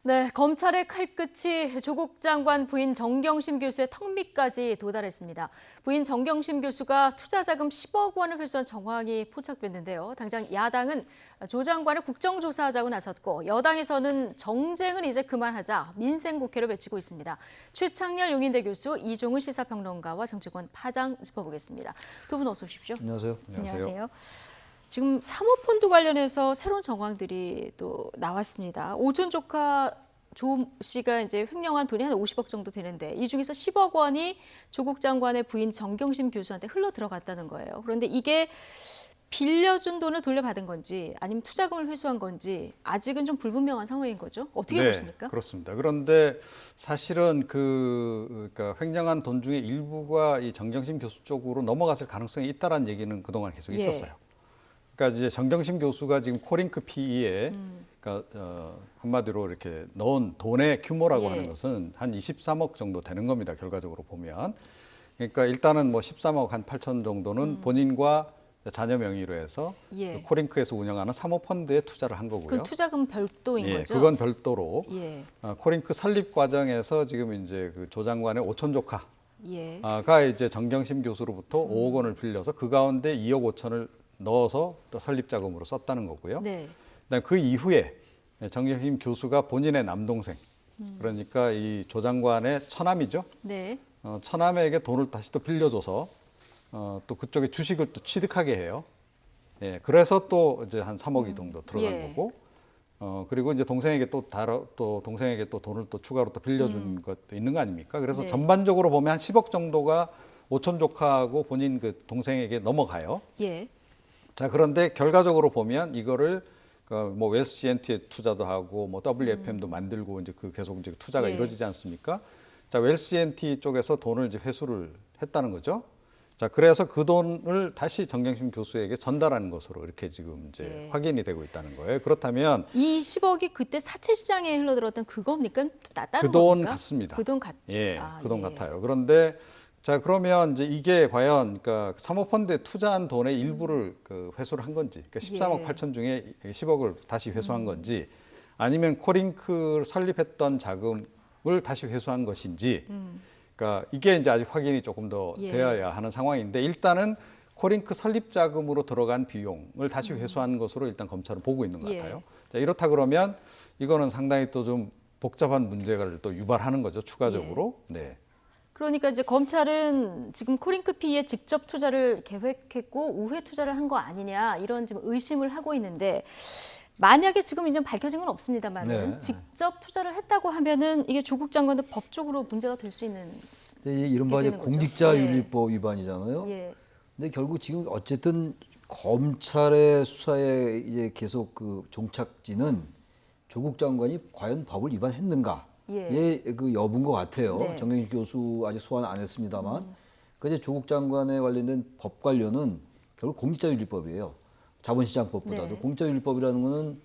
네, 검찰의 칼끝이 조국 장관 부인 정경심 교수의 턱 밑까지 도달했습니다. 부인 정경심 교수가 투자자금 10억 원을 회수한 정황이 포착됐는데요. 당장 야당은 조 장관을 국정조사하자고 나섰고 여당에서는 정쟁은 이제 그만하자 민생국회를 외치고 있습니다. 최창렬 용인대 교수, 이종훈 시사평론가와 정치권 파장 짚어보겠습니다. 두 분 어서 오십시오. 안녕하세요. 안녕하세요. 지금 사모펀드 관련해서 새로운 정황들이 또 나왔습니다. 오촌 조카 조 씨가 이제 횡령한 돈이 한 50억 정도 되는데 이 중에서 10억 원이 조국 장관의 부인 정경심 교수한테 흘러 들어갔다는 거예요. 그런데 이게 빌려준 돈을 돌려받은 건지 아니면 투자금을 회수한 건지 아직은 좀 불분명한 상황인 거죠. 어떻게 보십니까? 그렇습니다. 그런데 사실은 그러니까 횡령한 돈 중에 일부가 이 정경심 교수 쪽으로 넘어갔을 가능성이 있다라는 얘기는 그동안 계속 있었어요. 그러니까 이제 정경심 교수가 지금 코링크 PE에 그러니까 한마디로 이렇게 넣은 돈의 규모라고 하는 것은 한 23억 정도 되는 겁니다. 결과적으로 보면. 그러니까 일단은 뭐 13억 한 8천 정도는 본인과 자녀 명의로 해서 그 코링크에서 운영하는 사모펀드에 투자를 한 거고요. 그 투자금 별도인 거죠? 그건 별도로. 코링크 설립 과정에서 지금 이제 그 조 장관의 오촌 조카가 이제 정경심 교수로부터 5억 원을 빌려서 그 가운데 2억 5천을 넣어서 또 설립 자금으로 썼다는 거고요. 그다음 그 이후에 정경심 교수가 본인의 남동생, 그러니까 이 조 장관의 처남이죠. 처남에게 돈을 다시 또 빌려줘서 또 그쪽에 주식을 또 취득하게 해요. 그래서 또 이제 한 3억 정도 들어간 거고, 그리고 이제 동생에게 또 동생에게 또 돈을 또 추가로 또 빌려준 것도 있는 거 아닙니까? 그래서 전반적으로 보면 한 10억 정도가 오촌 조카하고 본인 그 동생에게 넘어가요. 자, 그런데 결과적으로 보면 이거를 뭐 웰스 GNT에 투자도 하고 뭐 WFM도 만들고 이제 그 계속 이제 투자가 이루어지지 않습니까? 자, 웰스 GNT 쪽에서 돈을 이제 회수를 했다는 거죠. 자, 그래서 그 돈을 다시 정경심 교수에게 전달하는 것으로 이렇게 지금 이제 확인이 되고 있다는 거예요. 그렇다면 이 10억이 그때 사채 시장에 흘러들었던 그겁니까? 다른 그 돈 겁니까? 같습니다. 그 돈 그 돈 같아요. 그런데 자, 그러면 이제 이게 과연 그러니까 사모펀드에 투자한 돈의 일부를 그 회수를 한 건지, 그러니까 13억 8천 중에 10억을 다시 회수한 건지, 아니면 코링크를 설립했던 자금을 다시 회수한 것인지, 그러니까 이게 이제 아직 확인이 조금 더 되어야 하는 상황인데 일단은 코링크 설립 자금으로 들어간 비용을 다시 회수한 것으로 일단 검찰은 보고 있는 것 같아요. 자, 이렇다 그러면 이거는 상당히 또 좀 복잡한 문제를 또 유발하는 거죠, 추가적으로. 그러니까 이제 검찰은 지금 코링크 PE에 직접 투자를 계획했고 우회 투자를 한 거 아니냐 이런 지금 의심을 하고 있는데 만약에 지금 이제 밝혀진 건 없습니다만은 직접 투자를 했다고 하면은 이게 조국 장관도 법적으로 문제가 될 수 있는 이른바 이제 공직자윤리법 위반이잖아요. 근데 결국 지금 어쨌든 검찰의 수사에 이제 계속 그 종착지는 조국 장관이 과연 법을 위반했는가? 그 여부인 것 같아요. 정경심 교수 아직 소환 안 했습니다만, 그 이제 조국 장관에 관련된 법 관련은 결국 공직자윤리법이에요. 자본시장법보다도 공직자윤리법이라는 거는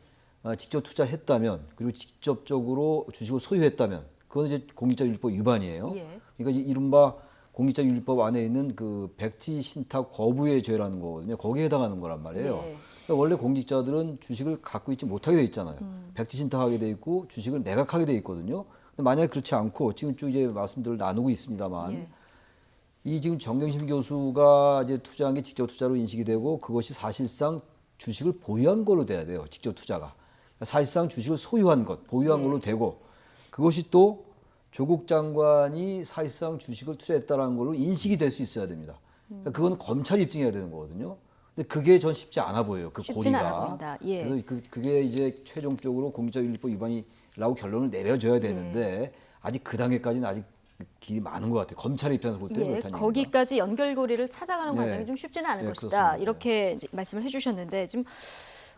직접 투자를 했다면 그리고 직접적으로 주식을 소유했다면 그건 이제 공직자윤리법 위반이에요. 그러니까 이른바 공직자윤리법 안에 있는 그 백지 신탁 거부의 죄라는 거거든요. 거기에 해당하는 거란 말이에요. 그러니까 원래 공직자들은 주식을 갖고 있지 못하게 돼 있잖아요. 백지 신탁하게 돼 있고 주식을 매각하게 돼 있거든요. 근데 만약에 그렇지 않고 지금 쭉 이제 말씀들을 나누고 있습니다만 이 지금 정경심 교수가 이제 투자한 게 직접 투자로 인식이 되고 그것이 사실상 주식을 보유한 걸로 돼야 돼요. 직접 투자가. 사실상 주식을 소유한 것, 보유한 걸로 되고 그것이 또 조국 장관이 사실상 주식을 투자했다는 걸로 인식이 될 수 있어야 됩니다. 그러니까 그건 검찰이 입증해야 되는 거거든요. 근데 그게 전 쉽지 않아 보여요. 그 고리가. 그래서 그게 이제 최종적으로 공직자윤리법 위반이라고 결론을 내려줘야 되는데 아직 그 단계까지는 아직 길이 많은 것 같아요. 검찰의 입장에서 볼 때는 그렇다는 거기까지 연결고리를 찾아가는 과정이 좀 쉽지는 않을 것이다. 그렇습니다. 이렇게 이제 말씀을 해주셨는데 지금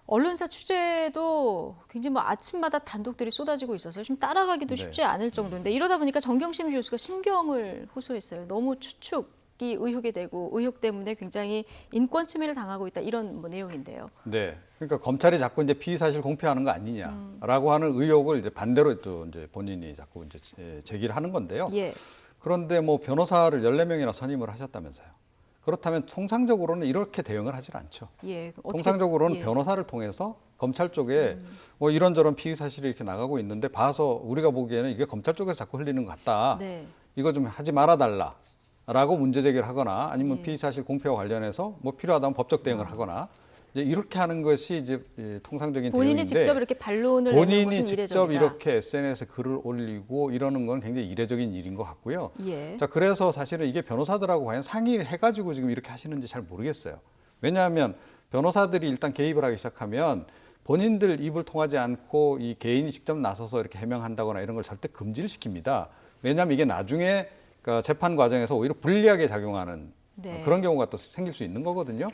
언론사 취재도 굉장히 뭐 아침마다 단독들이 쏟아지고 있어서 좀 따라가기도 쉽지 않을 정도인데 이러다 보니까 정경심 교수가 심경을 호소했어요. 너무 추측이 의혹이 되고 의혹 때문에 굉장히 인권 침해를 당하고 있다 이런 뭐 내용인데요. 그러니까 검찰이 자꾸 이제 피의 사실 공표하는 거 아니냐라고 하는 의혹을 이제 반대로 또 이제 본인이 자꾸 이제 제기를 하는 건데요. 그런데 뭐 변호사를 14명이나 선임을 하셨다면서요. 그렇다면 통상적으로는 이렇게 대응을 하질 않죠. 예, 통상적으로는 변호사를 통해서 검찰 쪽에 뭐 이런저런 피의 사실이 이렇게 나가고 있는데 봐서 우리가 보기에는 이게 검찰 쪽에서 자꾸 흘리는 것 같다. 네. 이거 좀 하지 말아달라라고 문제 제기를 하거나 아니면 피의 사실 공표와 관련해서 뭐 필요하다면 법적 대응을 하거나 이제 이렇게 하는 것이 이제 통상적인 본인이 대응인데 직접 이렇게 반론을 내는 것은 본인이 직접 이례적이다. 이렇게 SNS에 글을 올리고 이러는 건 굉장히 이례적인 일인 것 같고요. 예. 자, 그래서 사실은 이게 변호사들하고 과연 상의를 해가지고 지금 이렇게 하시는지 잘 모르겠어요. 왜냐하면 변호사들이 일단 개입을 하기 시작하면 본인들 입을 통하지 않고 이 개인이 직접 나서서 이렇게 해명한다거나 이런 걸 절대 금지를 시킵니다. 왜냐하면 이게 나중에 그 재판 과정에서 오히려 불리하게 작용하는 그런 경우가 또 생길 수 있는 거거든요.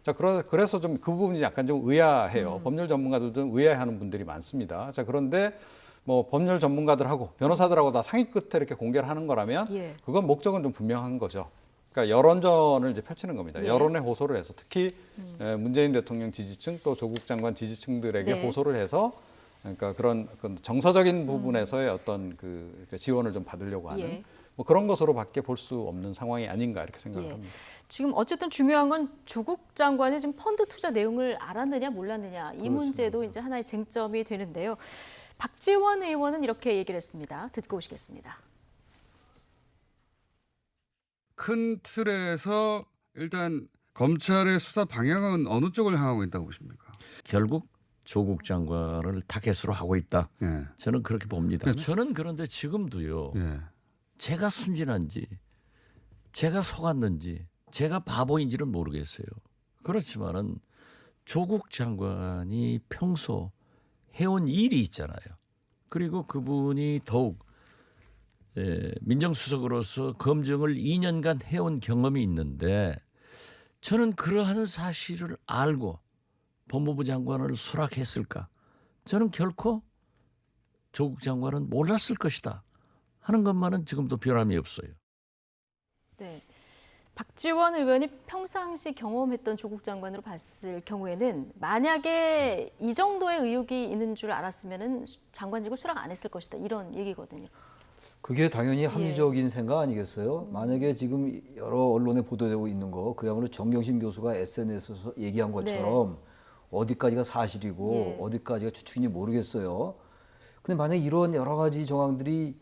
자, 그래서 좀 그 부분이 약간 좀 의아해요. 법률 전문가들도 의아해하는 분들이 많습니다. 자, 그런데 뭐 법률 전문가들하고 변호사들하고 다 상의 끝에 이렇게 공개를 하는 거라면 그건 목적은 좀 분명한 거죠. 그러니까 여론전을 이제 펼치는 겁니다. 여론에 호소를 해서 특히 문재인 대통령 지지층 또 조국 장관 지지층들에게 호소를 해서 그러니까 그런 정서적인 부분에서의 어떤 그 지원을 좀 받으려고 하는 뭐 그런 것으로밖에 볼 수 없는 상황이 아닌가 이렇게 생각을 합니다. 지금 어쨌든 중요한 건 조국 장관이 지금 펀드 투자 내용을 알았느냐 몰랐느냐 이 문제도 이제 하나의 쟁점이 되는데요. 박지원 의원은 이렇게 얘기를 했습니다. 듣고 오시겠습니다. 큰 틀에서 일단 검찰의 수사 방향은 어느 쪽을 향하고 있다고 보십니까? 결국 조국 장관을 타겟으로 하고 있다. 예. 저는 그렇게 봅니다. 저는 그런데 지금도요. 예. 제가 순진한지 제가 속았는지 제가 바보인지는 모르겠어요. 그렇지만은 조국 장관이 평소 해온 일이 있잖아요. 그리고 그분이 더욱 민정수석으로서 검증을 2년간 해온 경험이 있는데 저는 그러한 사실을 알고 법무부 장관을 수락했을까? 저는 결코 조국 장관은 몰랐을 것이다 하는 것만은 지금도 변함이 없어요. 네. 박지원 의원이 평상시 경험했던 조국 장관으로 봤을 경우에는 만약에 이 정도의 의혹이 있는 줄 알았으면은 장관직을 수락 안 했을 것이다 이런 얘기거든요. 그게 당연히 합리적인 생각 아니겠어요? 만약에 지금 여러 언론에 보도되고 있는 거 그야말로 정경심 교수가 SNS에서 얘기한 것처럼 어디까지가 사실이고 어디까지가 추측인지 모르겠어요. 근데 만약에 이런 여러 가지 정황들이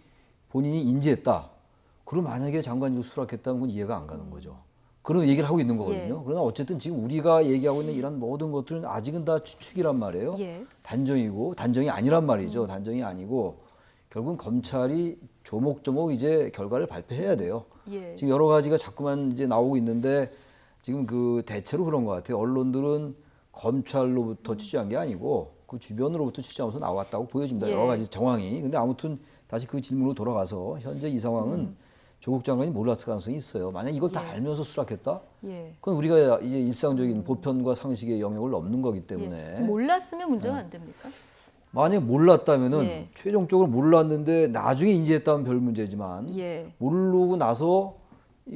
본인이 인지했다. 그럼 만약에 장관직을 수락했다면 그건 이해가 안 가는 거죠. 그런 얘기를 하고 있는 거거든요. 그러나 어쨌든 지금 우리가 얘기하고 있는 이런 모든 것들은 아직은 다 추측이란 말이에요. 단정이고 단정이 아니란 말이죠. 단정이 아니고 결국은 검찰이 조목조목 이제 결과를 발표해야 돼요. 지금 여러 가지가 자꾸만 이제 나오고 있는데 지금 그 대체로 그런 것 같아요. 언론들은 검찰로부터 취재한 게 아니고 그 주변으로부터 취재하면서 나왔다고 보여집니다. 여러 가지 정황이. 근데 아무튼 다시 그 질문으로 돌아가서 현재 이 상황은 조국 장관이 몰랐을 가능성이 있어요. 만약 이걸 다 알면서 수락했다? 그건 우리가 이제 일상적인 보편과 상식의 영역을 넘는 거기 때문에. 몰랐으면 문제가 안 됩니까? 만약 몰랐다면은 최종적으로 몰랐는데 나중에 인지했다면 별 문제지만 모르고 나서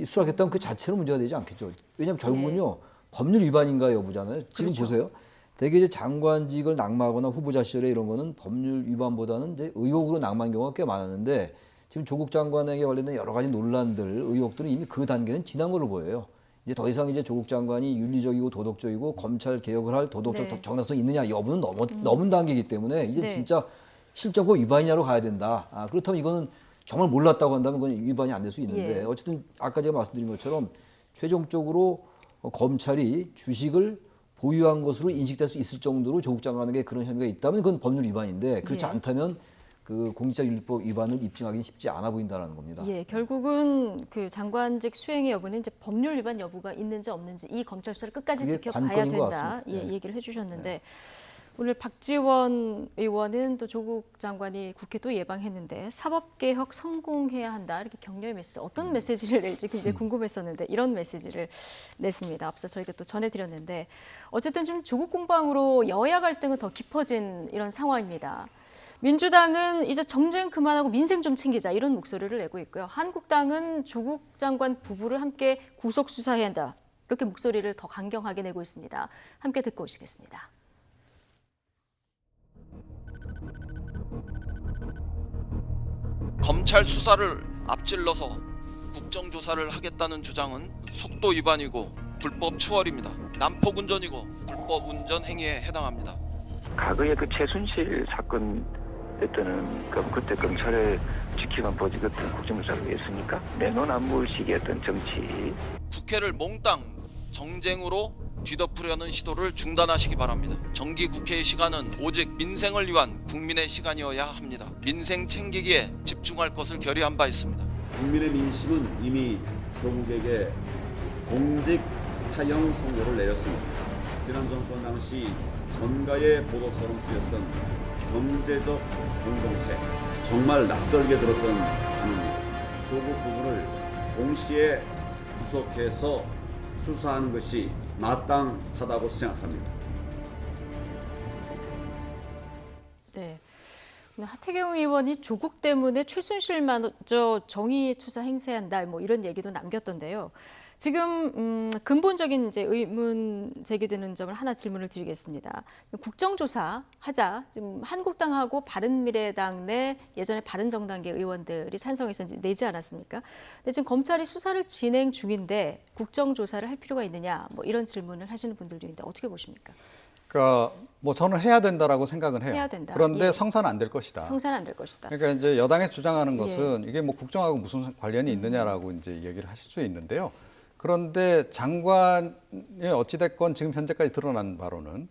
수락했다면 그 자체는 문제가 되지 않겠죠. 왜냐하면 결국은요 법률 위반인가 여부잖아요. 지금 보세요. 대개 이제 장관직을 낙마하거나 후보자 시절에 이런 거는 법률 위반보다는 이제 의혹으로 낙마한 경우가 꽤 많았는데 지금 조국 장관에게 관련된 여러 가지 논란들, 의혹들은 이미 그 단계는 지난 걸로 보여요. 이제 더 이상 이제 조국 장관이 윤리적이고 도덕적이고 검찰 개혁을 할 도덕적 정당성이 있느냐 여부는 넘은 단계이기 때문에 이제 진짜 실적법 위반이냐로 가야 된다. 그렇다면 이거는 정말 몰랐다고 한다면 그건 위반이 안 될 수 있는데 어쨌든 아까 제가 말씀드린 것처럼 최종적으로 검찰이 주식을 보유한 것으로 인식될 수 있을 정도로 조국 장관에게 그런 혐의가 있다면 그건 법률 위반인데 그렇지 않다면 그 공직자윤리법 위반을 입증하기는 쉽지 않아 보인다는 겁니다. 결국은 그 장관직 수행의 여부는 이제 법률 위반 여부가 있는지 없는지 이 검찰 수사를 끝까지 지켜봐야 된다. 얘기를 해주셨는데 오늘 박지원 의원은 또 조국 장관이 국회 또 예방했는데 사법개혁 성공해야 한다 이렇게 격려의 메시지 어떤 메시지를 낼지 굉장히 궁금했었는데 이런 메시지를 냈습니다. 앞서 저희가 또 전해드렸는데 어쨌든 좀 조국 공방으로 여야 갈등은 더 깊어진 이런 상황입니다. 민주당은 이제 정쟁 그만하고 민생 좀 챙기자 이런 목소리를 내고 있고요. 한국당은 조국 장관 부부를 함께 구속 수사해야 한다 이렇게 목소리를 더 강경하게 내고 있습니다. 함께 듣고 오시겠습니다. 검찰 수사를 앞질러서 국정조사를 하겠다는 주장은 속도 위반이고 불법 추월입니다. 난폭 운전이고 불법 운전 행위에 해당합니다. 과거에 그 최순실 사건 때는 그때 검찰에 지키만 보지 그때 국정조사를 왜 했습니까? 내노남불식의 어떤 정치. 국회를 몽땅 정쟁으로 뒤덮으려는 시도를 중단하시기 바랍니다. 정기 국회의 시간은 오직 민생을 위한 국민의 시간이어야 합니다. 민생 챙기기에 집중할 것을 결의한 바 있습니다. 국민의 민심은 이미 조국에게 공직 사형 선고를 내렸습니다. 지난 정권 당시 전가의 보도처럼 쓰였던 경제적 공동체, 정말 낯설게 들었던 조국 부분을 동시에 구속해서 수사하는 것이 마땅하다고 생각합니다. 네. 하태경 의원이 조국 때문에 최순실마저 정의의 투사 행세한다, 뭐 이런 얘기도 남겼던데요. 지금 근본적인 이제 의문 제기되는 점을 하나 질문을 드리겠습니다. 국정조사 하자. 지금 한국당하고 바른미래당 내 예전에 바른정당계 의원들이 찬성해서 내지 않았습니까? 근데 지금 검찰이 수사를 진행 중인데 국정조사를 할 필요가 있느냐, 뭐 이런 질문을 하시는 분들도 있는데 어떻게 보십니까? 그러니까 뭐 저는 해야 된다라고 생각은 해요. 해야 된다. 그런데 예. 성사는 안 될 것이다. 성사는 안 될 것이다. 그러니까 이제 여당에서 주장하는 것은 이게 뭐 국정하고 무슨 관련이 있느냐라고 이제 얘기를 하실 수 있는데요. 그런데 장관이 어찌됐건 지금 현재까지 드러난 바로는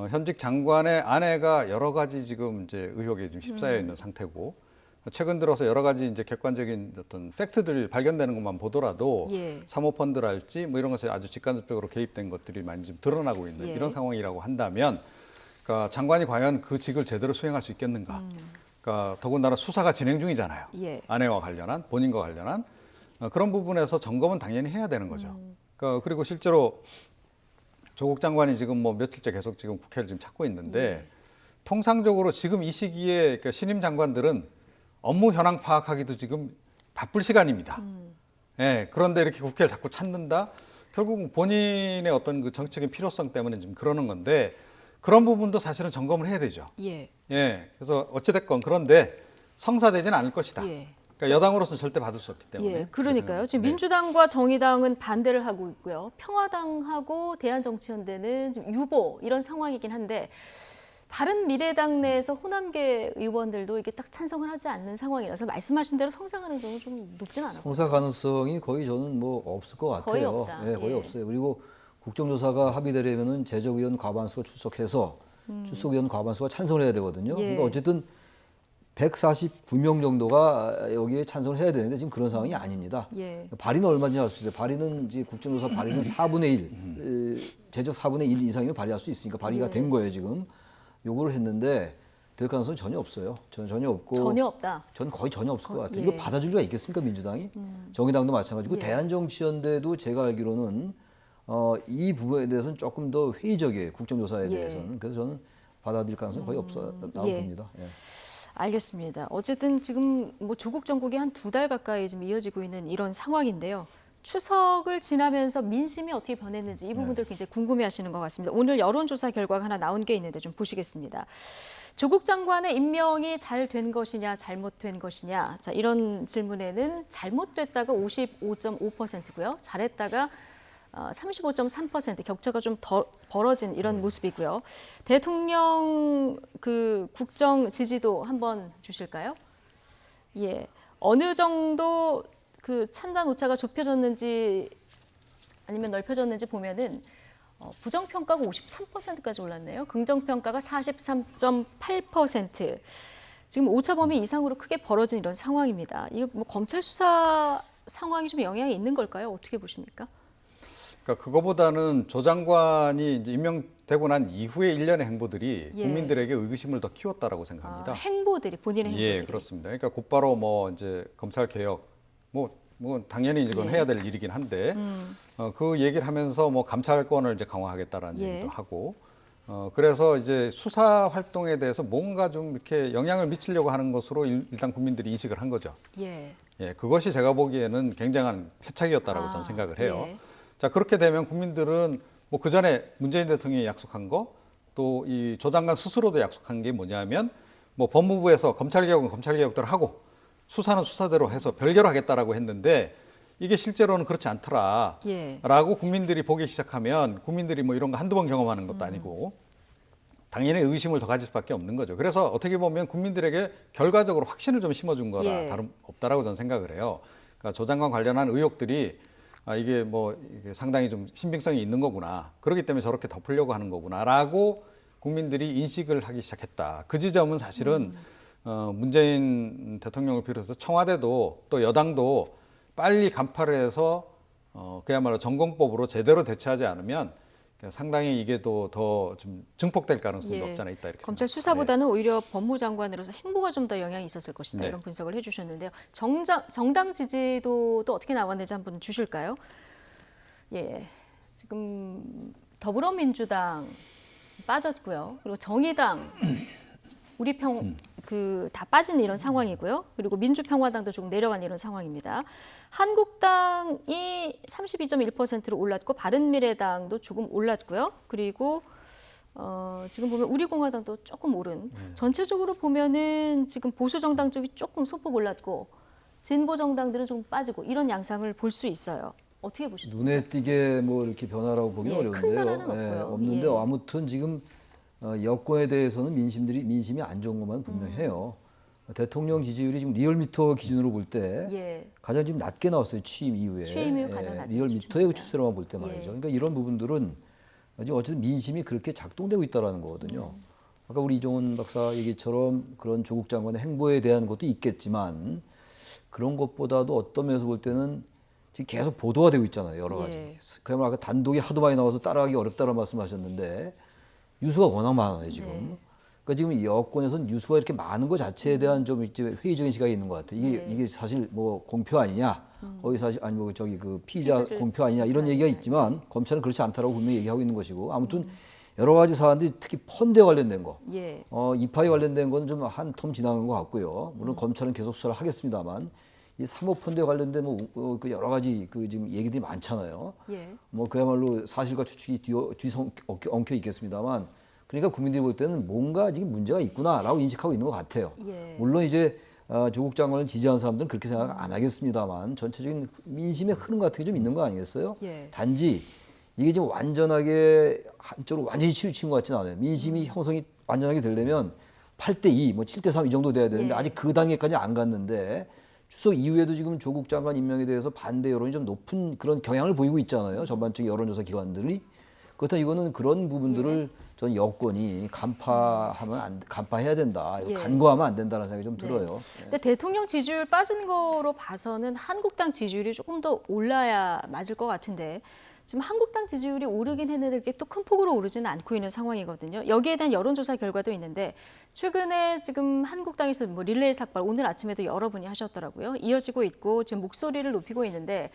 현직 장관의 아내가 여러 가지 지금 이제 의혹에 지금 휩싸여 있는 상태고, 최근 들어서 여러 가지 이제 객관적인 어떤 팩트들 발견되는 것만 보더라도 사모펀드랄지 뭐 이런 것에 아주 직간접적으로 개입된 것들이 많이 지금 드러나고 있는 이런 상황이라고 한다면, 그러니까 장관이 과연 그 직을 제대로 수행할 수 있겠는가? 그러니까 더군다나 수사가 진행 중이잖아요. 아내와 관련한, 본인과 관련한 그런 부분에서 점검은 당연히 해야 되는 거죠. 그러니까 그리고 실제로 조국 장관이 지금 뭐 며칠째 계속 지금 국회를 지금 찾고 있는데, 통상적으로 지금 이 시기에 그러니까 신임 장관들은 업무 현황 파악하기도 지금 바쁠 시간입니다. 예, 그런데 이렇게 국회를 자꾸 찾는다? 결국 본인의 어떤 그 정치적인 필요성 때문에 지금 그러는 건데, 그런 부분도 사실은 점검을 해야 되죠. 예, 그래서 어찌됐건 그런데 성사되지는 않을 것이다. 그러니까 여당으로서는 절대 받을 수 없기 때문에. 그러니까요. 지금 민주당과 정의당은 반대를 하고 있고요. 평화당하고 대한정치연대는 지금 유보 이런 상황이긴 한데, 바른미래당 내에서 호남계 의원들도 이게 딱 찬성을 하지 않는 상황이라서 말씀하신 대로 성사 가능성은 좀 높지는 않아요. 성사 가능성이 거의 저는 뭐 없을 것 같아요. 거의 없다. 거의 없어요. 그리고 국정조사가 합의되려면은 제적의원 과반수가 출석해서 출석의원 과반수가 찬성을 해야 되거든요. 그러니까 어쨌든 149명 정도가 여기에 찬성을 해야 되는데 지금 그런 상황이 아닙니다. 발의는 얼마인지 알 수 있어요. 발의는 이제 국정조사 발의는 4분의 1, 제적 4분의 1 이상이면 발의할 수 있으니까 발의가 된 거예요 지금. 요거를 했는데 될 가능성은 전혀 없어요. 전혀 없고. 전혀 없다. 전 거의 전혀 없을 것 같아요. 이거 받아줄 리가 있겠습니까 민주당이? 정의당도 마찬가지고 대한정치연대도 제가 알기로는 이 부분에 대해서는 조금 더 회의적이에요. 국정조사에 대해서는. 그래서 저는 받아들일 가능성이 거의 없다고 봅니다. 알겠습니다. 어쨌든 지금 뭐 조국 정국이 한 2달 가까이 지금 이어지고 있는 이런 상황인데요. 추석을 지나면서 민심이 어떻게 변했는지 이 부분들 굉장히 궁금해하시는 것 같습니다. 오늘 여론조사 결과가 하나 나온 게 있는데 좀 보시겠습니다. 조국 장관의 임명이 잘 된 것이냐 잘못된 것이냐, 자 이런 질문에는 잘못됐다가 55.5%고요. 잘했다가 35.3% 격차가 좀 더 벌어진 이런 모습이고요. 대통령 그 국정 지지도 한번 주실까요? 어느 정도 그 찬반 오차가 좁혀졌는지 아니면 넓혀졌는지 보면은 부정평가가 53%까지 올랐네요. 긍정평가가 43.8%. 지금 오차 범위 이상으로 크게 벌어진 이런 상황입니다. 이거 뭐 검찰 수사 상황이 좀 영향이 있는 걸까요? 어떻게 보십니까? 그러니까 그거보다는 조 장관이 이제 임명되고 난 이후의 일련의 행보들이 국민들에게 의구심을 더 키웠다라고 생각합니다. 행보들이 본인의 행보들이. 그렇습니다. 그러니까 곧바로 뭐 이제 검찰 개혁 뭐 당연히 이건 해야 될 일이긴 한데 그 얘기를 하면서 뭐 감찰권을 이제 강화하겠다라는 얘기도 하고 그래서 이제 수사 활동에 대해서 뭔가 좀 이렇게 영향을 미치려고 하는 것으로 일단 국민들이 인식을 한 거죠. 그것이 제가 보기에는 굉장한 패착이었다라고 저는 생각을 해요. 자, 그렇게 되면 국민들은 뭐 그 전에 문재인 대통령이 약속한 거, 또 이 조 장관 스스로도 약속한 게 뭐냐면 뭐 법무부에서 검찰개혁은 검찰개혁대로 하고 수사는 수사대로 해서 별개로 하겠다라고 했는데 이게 실제로는 그렇지 않더라라고 예. 국민들이 보기 시작하면 국민들이 뭐 이런 거 한두 번 경험하는 것도 아니고 당연히 의심을 더 가질 수밖에 없는 거죠. 그래서 어떻게 보면 국민들에게 결과적으로 확신을 좀 심어준 거라 예. 다름없다라고 저는 생각을 해요. 그러니까 조 장관 관련한 의혹들이 이게 뭐 이게 상당히 좀 신빙성이 있는 거구나. 그렇기 때문에 저렇게 덮으려고 하는 거구나라고 국민들이 인식을 하기 시작했다. 그 지점은 사실은 문재인 대통령을 비롯해서 청와대도 또 여당도 빨리 간파를 해서 그야말로 전공법으로 제대로 대처하지 않으면 상당히 이게 또 더 좀 증폭될 가능성이 예. 없지 않아 있다 이렇게 검찰 생각합니다. 수사보다는 오히려 법무장관으로서 행보가 좀 더 영향이 있었을 것이다. 네. 이런 분석을 해주셨는데요. 정당 지지도도 어떻게 나왔는지 한번 주실까요? 예, 지금 더불어민주당 빠졌고요. 그리고 정의당, 다 빠진 이런 상황이고요. 그리고 민주평화당도 조금 내려간 이런 상황입니다. 한국당이 32.1%로 올랐고 바른미래당도 조금 올랐고요. 그리고 지금 보면 우리공화당도 조금 오른. 전체적으로 보면은 지금 보수 정당 쪽이 조금 소폭 올랐고 진보 정당들은 좀 빠지고 이런 양상을 볼 수 있어요. 어떻게 보십니까? 눈에 띄게 뭐 이렇게 변화라고 보기 예, 큰 변화는 어려운데요. 없고요. 없는데 예. 아무튼 지금 여권에 대해서는 민심이 안 좋은 것만 분명해요. 대통령 지지율이 지금 리얼미터 기준으로 볼 때 예. 가장 지금 낮게 나왔어요. 취임 이후에. 취임 이후 가장 낮은 리얼미터의 수준입니다. 추세로만 볼 때 말이죠. 예. 그러니까 이런 부분들은 지금 어쨌든 민심이 그렇게 작동되고 있다는 거거든요. 아까 우리 이종훈 박사 얘기처럼 그런 조국 장관의 행보에 대한 것도 있겠지만 그런 것보다도 어떤 면에서 볼 때는 지금 계속 보도가 되고 있잖아요. 여러 가지. 예. 그야말로 아까 단독이 하도 많이 나와서 따라가기 어렵다는 말씀하셨는데 유수가 워낙 많아요 지금. 네. 그러니까 지금 여권에서는 유수가 이렇게 많은 것 자체에 대한 좀 이제 회의적인 시각이 있는 것 같아요. 이게 사실 뭐 공표 아니냐, 거기 사실 아니 뭐 저기 그 피의자 공표 아니냐 이런 얘기가 있지만 검찰은 그렇지 않다라고 분명히 얘기하고 있는 것이고 아무튼 여러 가지 사안들이 특히 펀드에 관련된 거, 예. 이파에 관련된 건 좀 한 텀 지나간 것 같고요. 물론 검찰은 계속 수사를 하겠습니다만 이 사모펀드에 관련된 그 여러 가지 그 지금 얘기들이 많잖아요. 예. 뭐 그야말로 사실과 추측이 엉켜 있겠습니다만 그러니까 국민들이 볼 때는 뭔가 지금 문제가 있구나라고 인식하고 있는 것 같아요. 예. 물론 이제 조국 장관을 지지하는 사람들은 그렇게 생각 안 하겠습니다만 전체적인 민심의 흐름 같은 게 좀 있는 거 아니겠어요? 예. 단지 이게 지금 완전하게 한쪽으로 완전히 치우친 것 같지는 않아요. 민심이 형성이 완전하게 되려면 8대2, 뭐 7대3 이 정도 돼야 되는데 예. 아직 그 단계까지 안 갔는데 추석 이후에도 지금 조국 장관 임명에 대해서 반대 여론이 좀 높은 그런 경향을 보이고 있잖아요. 전반적인 여론조사 기관들이. 그렇다면 이거는 그런 부분들을 전 여권이 간파해야 된다. 이거 예. 간과하면 안 된다는 생각이 좀 네. 들어요. 근데 대통령 지지율 빠진 거로 봐서는 한국당 지지율이 조금 더 올라야 맞을 것 같은데 지금 한국당 지지율이 오르긴 했는데 이게 또 큰 폭으로 오르지는 않고 있는 상황이거든요. 여기에 대한 여론조사 결과도 있는데 최근에 지금 한국당에서 뭐 릴레이 삭발 오늘 아침에도 여러분이 하셨더라고요. 이어지고 있고 지금 목소리를 높이고 있는데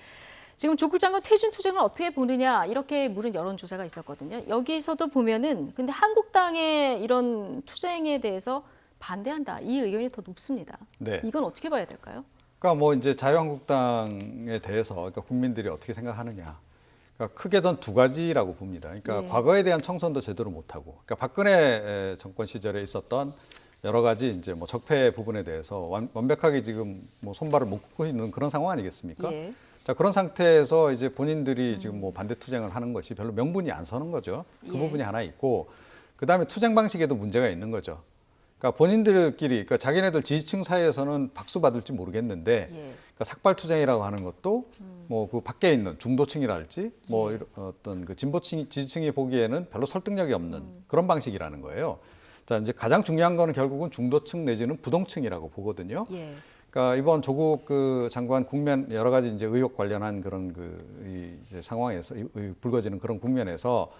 지금 조국 장관 퇴진 투쟁을 어떻게 보느냐 이렇게 물은 여론조사가 있었거든요. 여기서도 보면은 근데 한국당의 이런 투쟁에 대해서 반대한다 이 의견이 더 높습니다. 네. 이건 어떻게 봐야 될까요? 그러니까 뭐 이제 자유한국당에 대해서 그러니까 국민들이 어떻게 생각하느냐. 그러니까 크게 전 두 가지라고 봅니다. 그러니까 예. 과거에 대한 청산도 제대로 못하고, 그러니까 박근혜 정권 시절에 있었던 여러 가지 이제 뭐 적폐 부분에 대해서 완벽하게 지금 뭐 손발을 묶고 있는 그런 상황 아니겠습니까? 예. 자, 그런 상태에서 이제 본인들이 지금 뭐 반대 투쟁을 하는 것이 별로 명분이 안 서는 거죠. 그 예. 부분이 하나 있고, 그 다음에 투쟁 방식에도 문제가 있는 거죠. 그러니까 본인들끼리, 그러니까 자기네들 지지층 사이에서는 박수 받을지 모르겠는데, 예. 그러니까 삭발 투쟁이라고 하는 것도 뭐 그 밖에 있는 중도층이랄지 뭐 예. 이런 어떤 그 진보층 지지층이 보기에는 별로 설득력이 없는 그런 방식이라는 거예요. 자, 이제 가장 중요한 거는 결국은 중도층 내지는 부동층이라고 보거든요. 예. 그러니까 이번 조국 그 장관 국면 여러 가지 이제 의혹 관련한 그런 그 이제 상황에서 불거지는 그런 국면에서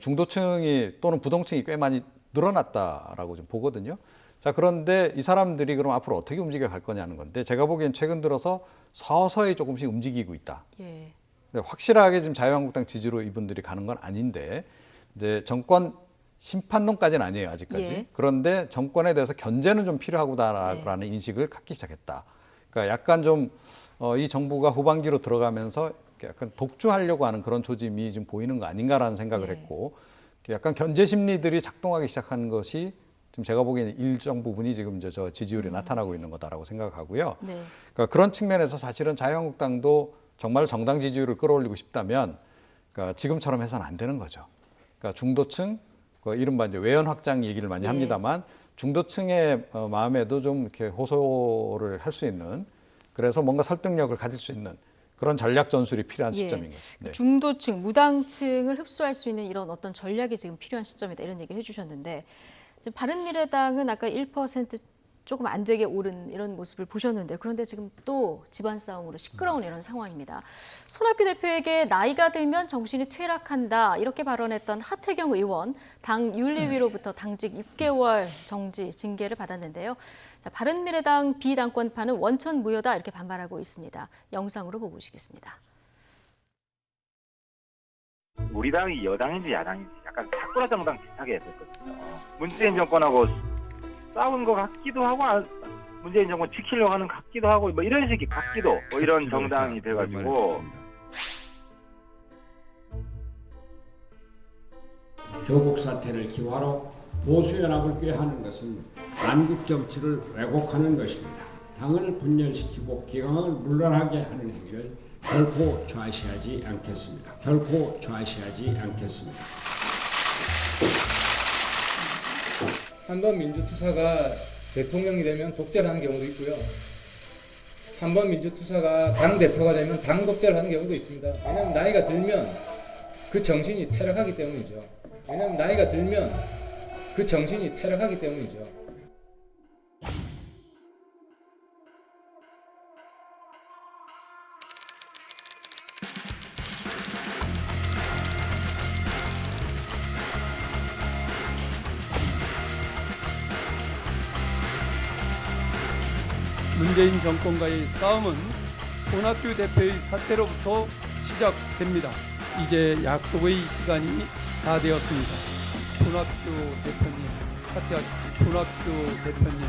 중도층이 또는 부동층이 꽤 많이 늘어났다라고 좀 보거든요. 자, 그런데 이 사람들이 그럼 앞으로 어떻게 움직여 갈 거냐는 건데 제가 보기엔 최근 들어서 서서히 조금씩 움직이고 있다. 예. 근데 확실하게 지금 자유한국당 지지로 이분들이 가는 건 아닌데 이제 정권 심판론까지는 아니에요, 아직까지. 예. 그런데 정권에 대해서 견제는 좀 필요하다라는 인식을 갖기 시작했다. 그러니까 약간 좀 이 정부가 후반기로 들어가면서 약간 독주하려고 하는 그런 조짐이 좀 보이는 거 아닌가라는 생각을 예. 했고 약간 견제 심리들이 작동하기 시작한 것이 지금 제가 보기에는 일정 부분이 지금 이제 저 지지율에 나타나고 있는 거다라고 생각하고요. 네. 그러니까 그런 측면에서 사실은 자유한국당도 정말 정당 지지율을 끌어올리고 싶다면 그러니까 지금처럼 해서는 안 되는 거죠. 그러니까 중도층, 이른바 이제 외연 확장 얘기를 많이 합니다만 중도층의 마음에도 좀 이렇게 호소를 할 수 있는, 그래서 뭔가 설득력을 가질 수 있는 그런 전략 전술이 필요한 시점인 거죠. 네. 중도층, 무당층을 흡수할 수 있는 이런 어떤 전략이 지금 필요한 시점이다 이런 얘기를 해주셨는데, 지금 바른미래당은 아까 1% 조금 안 되게 오른 이런 모습을 보셨는데, 그런데 지금 또 집안 싸움으로 시끄러운 이런 상황입니다. 손학규 대표에게 나이가 들면 정신이 퇴락한다 이렇게 발언했던 하태경 의원, 당 윤리위로부터 당직 6개월 정지, 징계를 받았는데요. 자, 바른미래당 비당권파는 원천 무효다 이렇게 반발하고 있습니다. 영상으로 보고 오시겠습니다. 우리 당이 여당인지 야당인지 약간 사쿠라 정당 비슷하게 됐거든요. 문재인 정권하고 싸운 것 같기도 하고 문재인 정권 지키려고 하는 것 같기도 하고 뭐 이런 식의 같기도 뭐 이런 정당이 돼가지고 조국 사태를 기화로 보수연합을 꾀하는 것은 안국 정치를 왜곡하는 것입니다. 당을 분열시키고 기강을 물러나게 하는 행위를 결코 좌시하지 않겠습니다. 결코 좌시하지 않겠습니다. 한번 민주투사가 대통령이 되면 독재를 하는 경우도 있고요. 한번 민주투사가 당대표가 되면 당 독재를 하는 경우도 있습니다. 왜냐하면 나이가 들면 그 정신이 퇴락하기 때문이죠. 왜냐하면 나이가 들면 그 정신이 퇴락하기 때문이죠. 문재인 정권과의 싸움은 손학규 대표의 사퇴로부터 시작됩니다. 이제 약속의 시간이 다 되었습니다. 손학규 대표님 사퇴하십시오. 손학규 대표님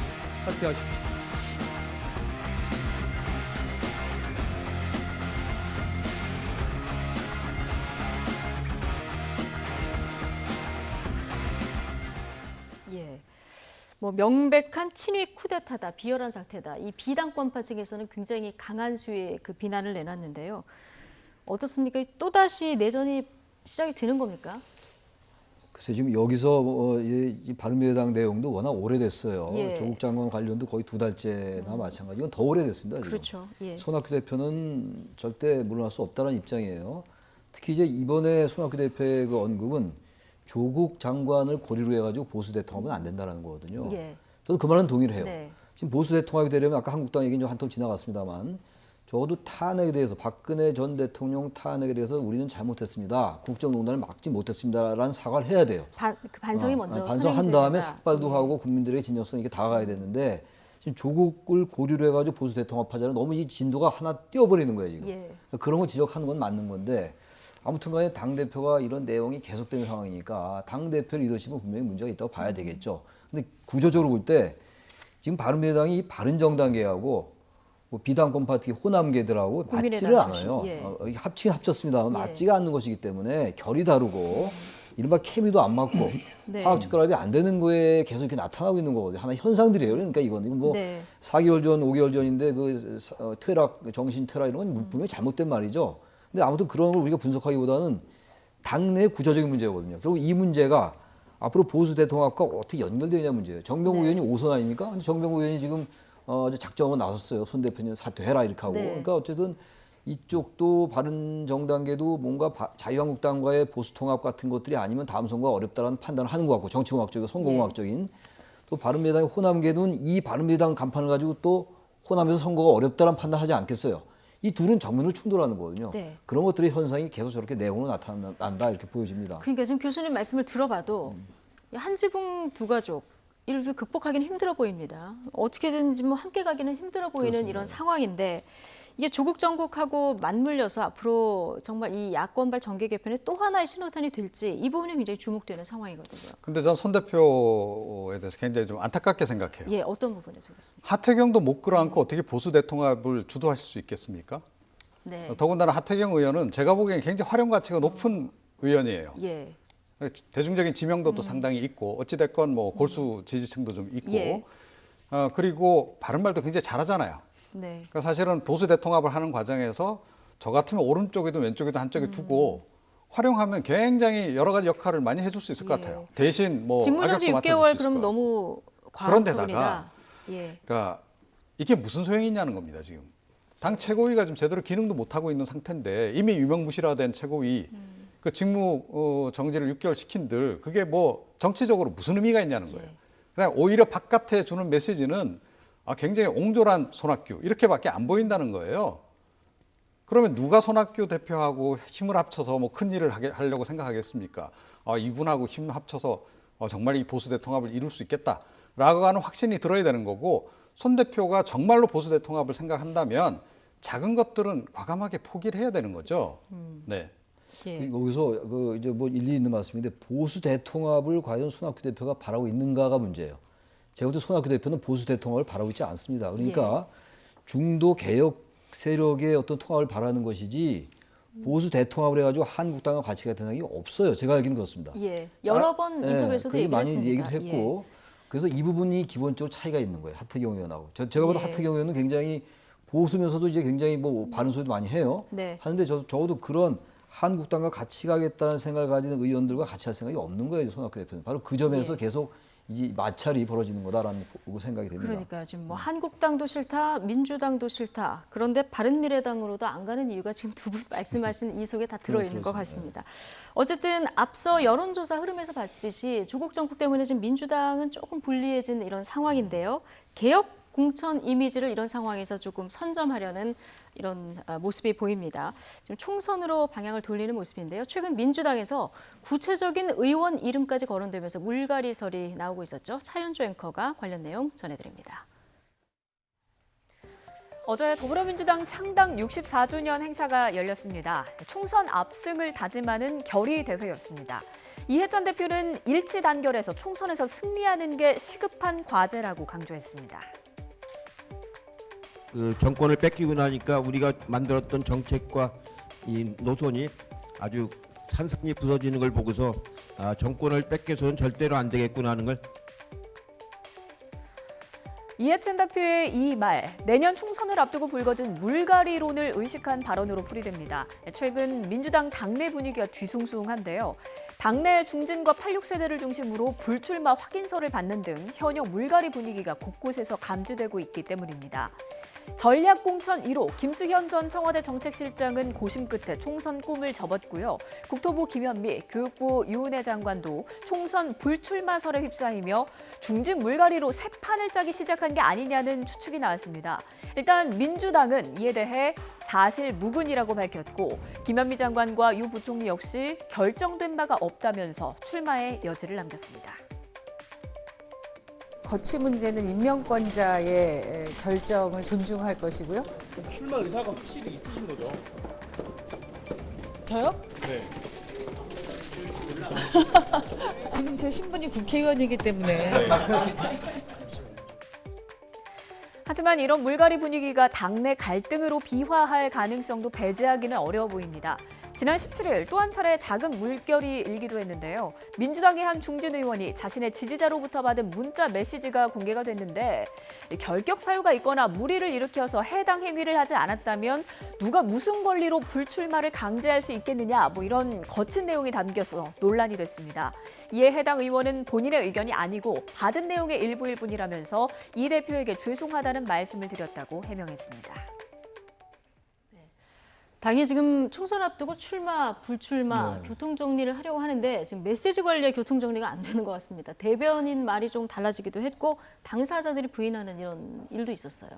사퇴하십시오. 뭐 명백한 친위 쿠데타다, 비열한 사태다. 이 비당권파 측에서는 굉장히 강한 수위의 그 비난을 내놨는데요. 어떻습니까? 또다시 내전이 시작이 되는 겁니까? 글쎄 지금 여기서 이 바른미래당 내용도 워낙 오래됐어요. 예. 조국 장관 관련도 거의 2달째나 마찬가지. 이건 더 오래됐습니다. 지금. 그렇죠. 예. 손학규 대표는 절대 물러날 수 없다는 입장이에요. 특히 이제 이번에 손학규 대표의 그 언급은 조국 장관을 고리로 해가지고 보수 대통합은 안 된다는 거거든요. 예. 저도 그 말은 동의를 해요. 네. 지금 보수 대통합이 되려면 아까 한국당 얘기는 좀 한텀 지나갔습니다만 적어도 탄핵에 대해서 박근혜 전 대통령 탄핵에 대해서 우리는 잘못했습니다. 국정농단을 막지 못했습니다라는 사과를 해야 돼요. 그 반성이 먼저 반성한 다음에 된다. 삭발도 하고 국민들에게 진정성 있게 다가가야 되는데 지금 조국을 고리로 해가지고 보수 대통합하자는 너무 이 진도가 하나 띄어버리는 거예요 지금. 예. 그런 거 지적하는 건 맞는 건데 아무튼간에 당 대표가 이런 내용이 계속되는 상황이니까 당 대표 리더십은 분명히 문제가 있다고 봐야 되겠죠. 근데 구조적으로 볼 때 지금 바른미래당이 바른정당계하고 뭐 비당권파 특히 호남계들하고 맞지를 않아요. 예. 합치긴 합쳤습니다. 예. 맞지가 않는 것이기 때문에 결이 다르고 이른바 케미도 안 맞고 네. 화학적 결합이 안 되는 거에 계속 이렇게 나타나고 있는 거거든요. 하나의 현상들이에요. 그러니까 이건 뭐 네. 4개월 전, 5개월 전인데 그 퇴락, 정신 퇴락 이런 건 분명히 잘못된 말이죠. 근데 아무튼 그런 걸 우리가 분석하기보다는 당내 구조적인 문제거든요. 결국 이 문제가 앞으로 보수 대통합과 어떻게 연결되냐 문제예요. 정병국 네. 의원이 5선 아닙니까? 근데 정병국 의원이 지금 작정하고 나섰어요. 손 대표님 사퇴해라 이렇게 하고. 네. 그러니까 어쨌든 이쪽도 바른정당계도 뭔가 자유한국당과의 보수 통합 같은 것들이 아니면 다음 선거가 어렵다라는 판단을 하는 것 같고 정치공학적이고 선거공학적인 또 바른미래당의 호남계는 이 바른미래당 간판을 가지고 또 호남에서 선거가 어렵다라는 판단하지 않겠어요. 이 둘은 정면으로 충돌하는 거거든요. 네. 그런 것들의 현상이 계속 저렇게 내용으로 나타난다 이렇게 보여집니다. 그러니까 지금 교수님 말씀을 들어봐도 한 지붕 두 가족 이를 극복하기는 힘들어 보입니다. 어떻게든지 뭐 함께 가기는 힘들어 보이는 그렇습니다. 이런 상황인데 이게 조국 정국하고 맞물려서 앞으로 정말 이 야권발 정계 개편의 또 하나의 신호탄이 될지 이 부분이 굉장히 주목되는 상황이거든요. 근데 전 손 대표에 대해서 굉장히 좀 안타깝게 생각해요. 예, 어떤 부분에서 그렇습니까? 하태경도 못 끌어안고 어떻게 보수 대통합을 주도하실 수 있겠습니까? 네. 더군다나 하태경 의원은 제가 보기엔 굉장히 활용 가치가 높은 의원이에요. 예. 대중적인 지명도도 상당히 있고 어찌됐건 뭐 골수 지지층도 좀 있고 예. 그리고 바른말도 굉장히 잘하잖아요. 네. 그러니까 사실은 보수 대통합을 하는 과정에서 저 같으면 오른쪽에도 왼쪽에도 한쪽에 두고 활용하면 굉장히 여러 가지 역할을 많이 해줄 수 있을 것 같아요. 대신 뭐 직무정지 악역도 6개월 맡아줄 수 그럼 있을 너무 그런데다가 과학적이다. 예. 그러니까 이게 무슨 소용이 있냐는 겁니다. 지금 당 최고위가 지금 제대로 기능도 못 하고 있는 상태인데 이미 유명무실화된 최고위 그 직무 정지를 6개월 시킨들 그게 뭐 정치적으로 무슨 의미가 있냐는 거예요. 그냥 오히려 바깥에 주는 메시지는 굉장히 옹졸한 손학규 이렇게밖에 안 보인다는 거예요. 그러면 누가 손학규 대표하고 힘을 합쳐서 뭐 큰 일을 하려고 생각하겠습니까? 이분하고 힘 합쳐서 정말 이 보수 대통합을 이룰 수 있겠다라고 하는 확신이 들어야 되는 거고 손 대표가 정말로 보수 대통합을 생각한다면 작은 것들은 과감하게 포기를 해야 되는 거죠. 네. 예. 여기서 그 이제 뭐 일리 있는 말씀인데 보수 대통합을 과연 손학규 대표가 바라고 있는가가 문제예요. 제가 볼 때 손학규 대표는 보수 대통합을 바라고 있지 않습니다. 그러니까 중도 개혁 세력의 어떤 통합을 바라는 것이지 보수 대통합을 해가지고 한국당과 같이 같은 생각이 없어요. 제가 알기는 그렇습니다. 예. 여러 번 인터뷰에서도 그게 많이 얘기했습니다. 얘기도 했고 그래서 이 부분이 기본적으로 차이가 있는 거예요. 하태경 의원하고. 제가 봐도 하태경 의원은 굉장히 보수면서도 이제 굉장히 뭐 바른 소리도 많이 해요. 네. 하는데 적어도 그런 한국당과 같이 가겠다는 생각을 가지는 의원들과 같이 할 생각이 없는 거예요. 손학규 대표는. 바로 그 점에서 계속 이제 마찰이 벌어지는 거다라는 생각이 됩니다. 그러니까요. 지금 뭐 한국당도 싫다, 민주당도 싫다. 그런데 바른미래당으로도 안 가는 이유가 지금 두 분 말씀하신 이 속에 다 들어있는 것 같습니다. 어쨌든 앞서 여론조사 흐름에서 봤듯이 조국 정국 때문에 지금 민주당은 조금 불리해진 이런 상황인데요. 개혁 공천 이미지를 이런 상황에서 조금 선점하려는 이런 모습이 보입니다. 지금 총선으로 방향을 돌리는 모습인데요. 최근 민주당에서 구체적인 의원 이름까지 거론되면서 물갈이설이 나오고 있었죠. 차현주 앵커가 관련 내용 전해드립니다. 어제 더불어민주당 창당 64주년 행사가 열렸습니다. 총선 압승을 다짐하는 결의대회였습니다. 이해찬 대표는 일치 단결해서 총선에서 승리하는 게 시급한 과제라고 강조했습니다. 그 정권을 뺏기고 나니까 우리가 만들었던 정책과 이 노선이 아주 산산이 부서지는 걸 보고서 정권을 뺏겨서는 절대로 안 되겠구나 하는 걸. 이해찬 대표의 이 말, 내년 총선을 앞두고 불거진 물갈이론을 의식한 발언으로 풀이됩니다. 최근 민주당 당내 분위기가 뒤숭숭한데요. 당내 중진과 86세대를 중심으로 불출마 확인서를 받는 등 현역 물갈이 분위기가 곳곳에서 감지되고 있기 때문입니다. 전략공천 1호 김수현 전 청와대 정책실장은 고심 끝에 총선 꿈을 접었고요. 국토부 김현미, 교육부 유은혜 장관도 총선 불출마설에 휩싸이며 중진 물갈이로 새 판을 짜기 시작한 게 아니냐는 추측이 나왔습니다. 일단 민주당은 이에 대해 사실 무근이라고 밝혔고 김현미 장관과 유 부총리 역시 결정된 바가 없다면서 출마의 여지를 남겼습니다. 거취 문제는 임명권자의 결정을 존중할 것이고요. 출마 의사가 확실히 있으신 거죠? 저요? 네. 지금 제 신분이 국회의원이기 때문에. 네. 하지만 이런 물갈이 분위기가 당내 갈등으로 비화할 가능성도 배제하기는 어려워 보입니다. 지난 17일 또 한 차례 작은 물결이 일기도 했는데요. 민주당의 한 중진 의원이 자신의 지지자로부터 받은 문자 메시지가 공개가 됐는데 결격 사유가 있거나 무리를 일으켜서 해당 행위를 하지 않았다면 누가 무슨 권리로 불출마를 강제할 수 있겠느냐 뭐 이런 거친 내용이 담겨서 논란이 됐습니다. 이에 해당 의원은 본인의 의견이 아니고 받은 내용의 일부일 뿐이라면서 이 대표에게 죄송하다는 말씀을 드렸다고 해명했습니다. 당이 지금 총선 앞두고 출마, 불출마, 교통정리를 하려고 하는데 지금 메시지 관리에 교통정리가 안 되는 것 같습니다. 대변인 말이 좀 달라지기도 했고 당사자들이 부인하는 이런 일도 있었어요.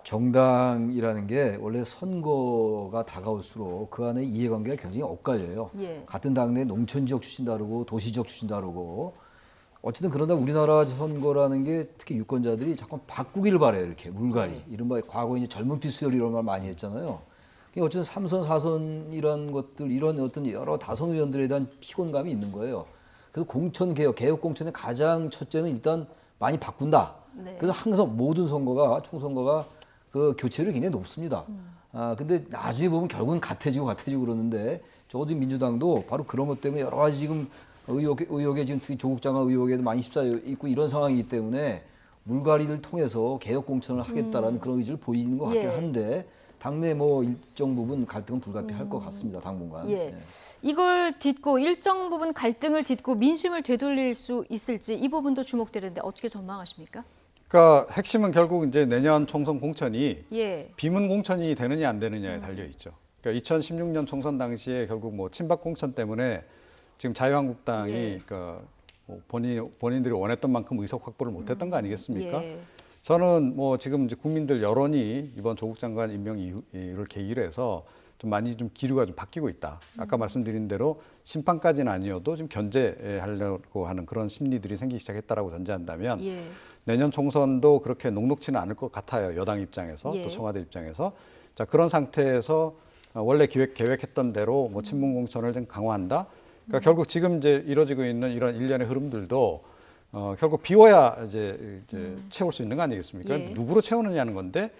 정당이라는 게 원래 선거가 다가올수록 그 안에 이해관계가 굉장히 엇갈려요. 같은 당내 농촌지역 출신 다르고 도시지역 출신 다르고 어쨌든 그러나 우리나라 선거라는 게 특히 유권자들이 자꾸 바꾸기를 바래요. 이렇게 물갈이. 이른바 과거에 이제 젊은피 수혈 이런 말 많이 했잖아요. 어쨌든 3선, 4선 이런 것들, 이런 어떤 여러 다선 의원들에 대한 피곤감이 있는 거예요. 그래서 공천 개혁, 개혁 공천의 가장 첫째는 일단 많이 바꾼다. 그래서 항상 모든 선거가, 총선거가 그 교체율이 굉장히 높습니다. 근데 나중에 보면 결국은 같아지고 그러는데 적어도 민주당도 바로 그런 것 때문에 여러 가지 지금 의혹에 지금 특히 조국 장관 의혹에도 많이 휩싸여 있고 이런 상황이기 때문에 물갈이를 통해서 개혁 공천을 하겠다라는 그런 의지를 보이는 것 같긴 한데 당내 뭐 일정 부분 갈등은 불가피할 것 같습니다. 당분간. 예. 이걸 딛고 일정 부분 갈등을 딛고 민심을 되돌릴 수 있을지 이 부분도 주목되는데 어떻게 전망하십니까? 그러니까 핵심은 결국 이제 내년 총선 공천이 예. 비문 공천이 되느냐 안 되느냐에 달려 있죠. 그러니까 2016년 총선 당시에 결국 뭐 친박 공천 때문에 지금 자유한국당이 그러니까 뭐 본인들이 원했던 만큼 의석 확보를 못했던 거 아니겠습니까? 예. 저는 뭐 지금 이제 국민들 여론이 이번 조국 장관 임명 이후를 계기로 해서 좀 많이 좀 기류가 좀 바뀌고 있다. 아까 말씀드린 대로 심판까지는 아니어도 좀 견제하려고 하는 그런 심리들이 생기기 시작했다라고 전제한다면 예. 내년 총선도 그렇게 녹록지는 않을 것 같아요. 여당 입장에서 또 청와대 입장에서. 자, 그런 상태에서 원래 계획했던 대로 뭐 친문 공천을 좀 강화한다. 그러니까 결국 지금 이제 이루어지고 있는 이런 일련의 흐름들도 결국 비워야 이제 채울 수 있는 거 아니겠습니까? 예. 누구로 채우느냐는 건데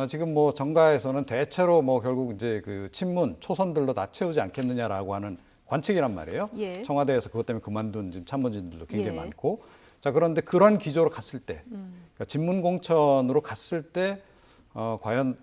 지금 뭐 정가에서는 대체로 뭐 결국 이제 그 친문 초선들로 다 채우지 않겠느냐라고 하는 관측이란 말이에요. 예. 청와대에서 그것 때문에 그만둔 지금 참모진들도 굉장히 예. 많고. 자, 그런데 그런 기조로 갔을 때, 그러니까 친문 공천으로 갔을 때 과연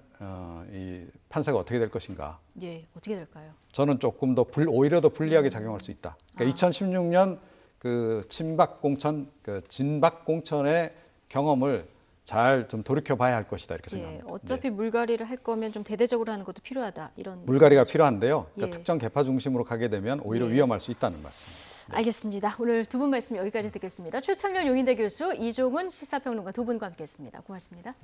이 판세가 어떻게 될 것인가? 예, 어떻게 될까요? 저는 조금 더 오히려 더 불리하게 작용할 수 있다. 그러니까 2016년 그 친박 공천, 그 진박 공천의 경험을 잘 좀 돌이켜 봐야 할 것이다 이렇게 생각합니다. 예, 어차피 물갈이를 할 거면 좀 대대적으로 하는 것도 필요하다 이런. 물갈이가 필요한데요. 그러니까 예. 특정 계파 중심으로 가게 되면 오히려 예. 위험할 수 있다는 말씀입니다. 알겠습니다. 오늘 두 분 말씀 여기까지 듣겠습니다. 최창렬 용인대 교수, 이종훈 시사평론가 두 분과 함께했습니다. 고맙습니다.